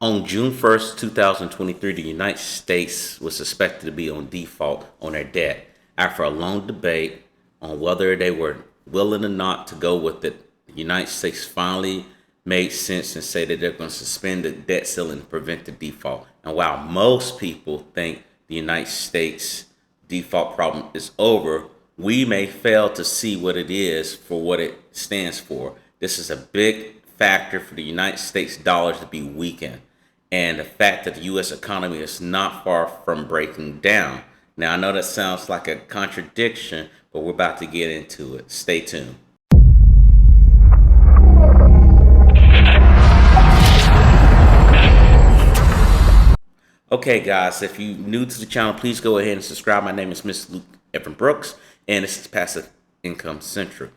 On June 1st, 2023, the United States was suspected to be on default on their debt. After a long debate on whether they were willing or not to go with it, the United States finally made sense and said that they're going to suspend the debt ceiling to prevent the default. And while most people think the United States default problem is over, we may fail to see what it is for what it stands for. This is a big factor for the United States dollar to be weakened, and the fact that the U.S. economy is not far from breaking down. Now, I know that sounds like a contradiction, but we're about to get into it. Stay tuned. Okay, guys, if you're new to the channel, please go ahead and subscribe. My name is Mr. Luke Evan Brooks, and this is Passive Income Central.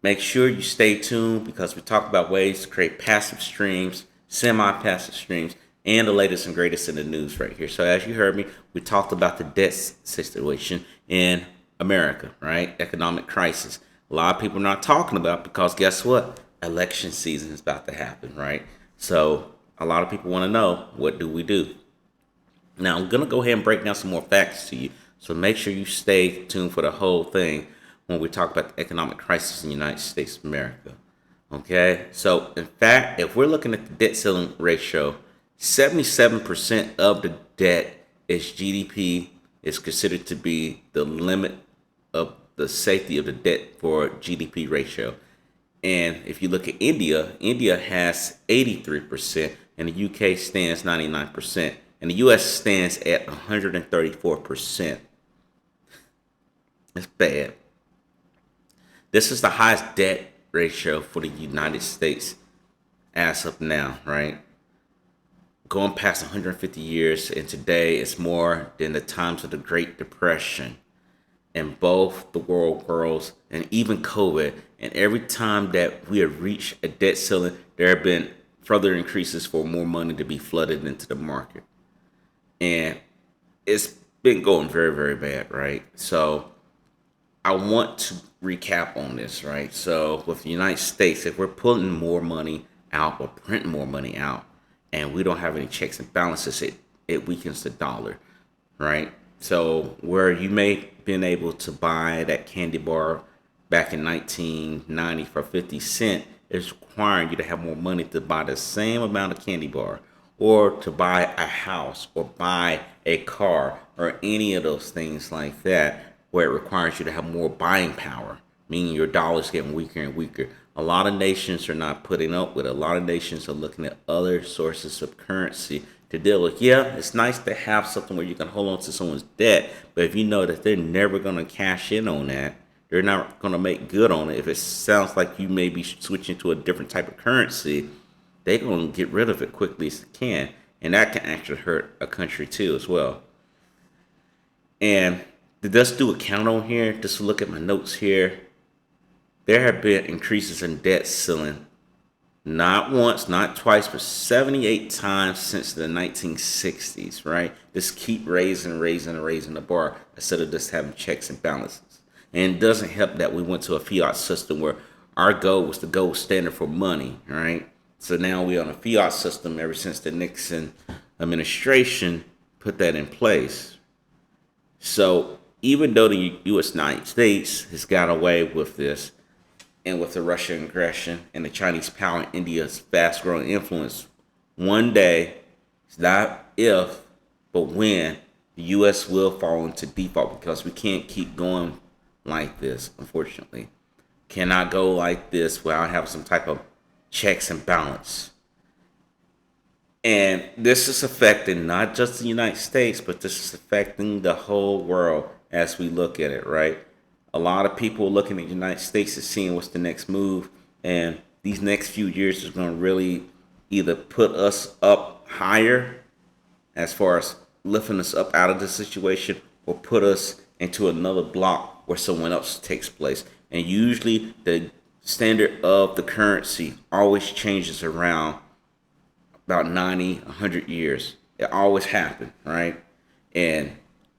Make sure you stay tuned because we talk about ways to create passive streams, semi-passive streams, and the latest and greatest in the news right here. So as you heard me, we talked about the debt situation in America, right? Economic crisis. A lot of people are not talking about because guess what? Election season is about to happen, right? So a lot of people want to know, what do we do? Now, I'm going to go ahead and break down some more facts to you. So make sure you stay tuned for the whole thing when we talk about the economic crisis in the United States of America. Okay, so in fact, if we're looking at the debt ceiling ratio, 77% of the debt is GDP is considered to be the limit of the safety of the debt for GDP ratio. And if you look at India, India has 83%, and the UK stands 99%, and the US stands at 134%. That's bad. This is the highest debt ratio for the United States as of now, right? Going past 150 years, and today it's more than the times of the Great Depression and both the world worlds and even COVID. And every time that we have reached a debt ceiling, there have been further increases for more money to be flooded into the market. And it's been going very, very bad, right? So I want to recap on this, right? So with the United States, if we're pulling more money out or printing more money out and we don't have any checks and balances, it weakens the dollar, right? So where you may have been able to buy that candy bar back in 1990 for 50 cents, it's requiring you to have more money to buy the same amount of candy bar, or to buy a house or buy a car or any of those things like that, where it requires you to have more buying power, meaning your dollar's getting weaker and weaker. A lot of nations are not putting up with it. A lot of nations are looking at other sources of currency to deal with. Yeah, it's nice to have something where you can hold on to someone's debt, but if you know that they're never going to cash in on that, they're not going to make good on it. If it sounds like you may be switching to a different type of currency, they're going to get rid of it quickly as they can. And that can actually hurt a country too as well. And let's do a count on here. Just to look at my notes here. There have been increases in debt ceiling, not once, not twice, but 78 times since the 1960s, right? Just keep raising the bar instead of just having checks and balances. And it doesn't help that we went to a fiat system where our goal was the gold standard for money, right? So now we're on a fiat system ever since the Nixon administration put that in place. So even though the United States has got away with this, and with the Russian aggression and the Chinese power and India's fast-growing influence, one day, it's not if, but when, the U.S. will fall into default, because we can't keep going like this, unfortunately. Cannot go like this without having some type of checks and balance. And this is affecting not just the United States, but this is affecting the whole world as we look at it, right? A lot of people looking at the United States is seeing what's the next move, and these next few years is going to really either put us up higher as far as lifting us up out of the situation, or put us into another block where someone else takes place. And usually the standard of the currency always changes around about 90, 100 years. It always happened, right? And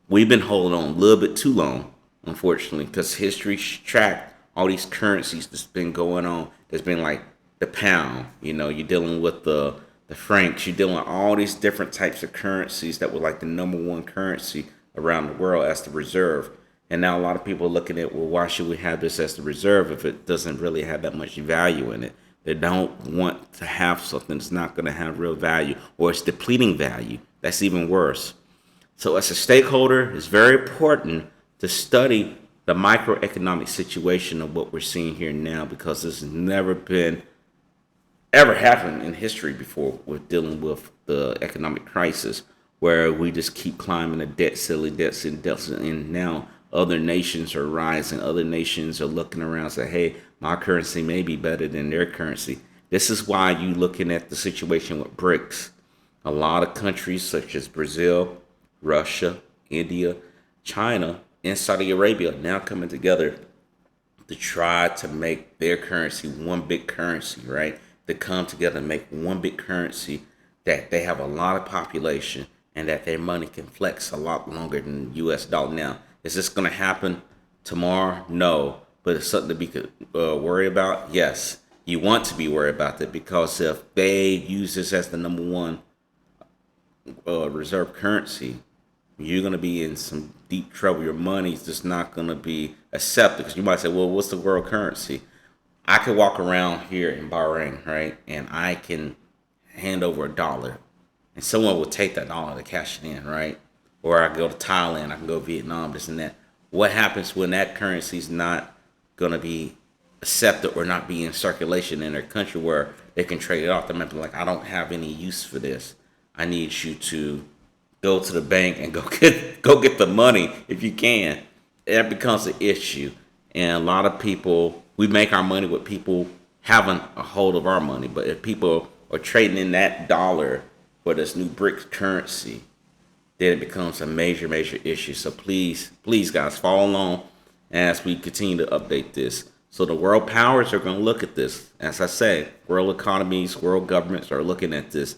we've been holding on a little bit too long, unfortunately, because history's tracked all these currencies that's been going on. There's been like the pound, you're dealing with the the francs. You're dealing with all these different types of currencies that were like the number one currency around the world as the reserve. And now a lot of people are looking at, well, why should we have this as the reserve if it doesn't really have that much value in it? They don't want to have something that's not going to have real value, or it's depleting value. That's even worse. So as a stakeholder, it's very important to study the microeconomic situation of what we're seeing here now, because this has never been ever happened in history before with dealing with the economic crisis, where we just keep climbing the debt ceiling, and now other nations are rising. Other nations are looking around and say, hey, my currency may be better than their currency. This is why you looking at the situation with BRICS. A lot of countries such as Brazil, Russia, India, China, and Saudi Arabia now coming together to try to make their currency one big currency, right? To come together and make one big currency, that they have a lot of population and that their money can flex a lot longer than the US dollar. Now, is this going to happen tomorrow? No, but it's something to be worried about. Yes, you want to be worried about that, because if they use this as the number one reserve currency, you're going to be in some deep trouble. Your money's just not going to be accepted, because you might say, well, what's the world currency? I could walk around here in Bahrain, right, and I can hand over $1, and someone will take that dollar to cash it in, right? Or I can go to Thailand, I can go to Vietnam, this and that. What happens when that currency is not going to be accepted or not be in circulation in their country where they can trade it off? They might be like, I don't have any use for this. I need you to go to the bank and go get the money if you can. That becomes an issue. And a lot of people, we make our money with people having a hold of our money. But if people are trading in that dollar for this new BRICS currency, then it becomes a major issue. So please, guys, follow along as we continue to update this. So the world powers are going to look at this. As I say, world economies, world governments are looking at this,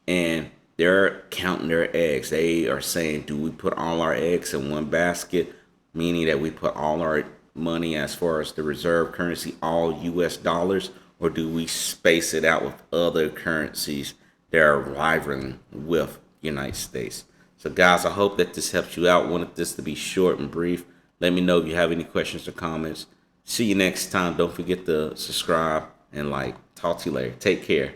and they're counting their eggs. They are saying, do we put all our eggs in one basket, meaning that we put all our money as far as the reserve currency, all US dollars, or do we space it out with other currencies that are rivaling with the United States? So guys, I hope that this helps you out. Wanted this to be short and brief. Let me know if you have any questions or comments. See you next time. Don't forget to subscribe and like. Talk to you later. Take care.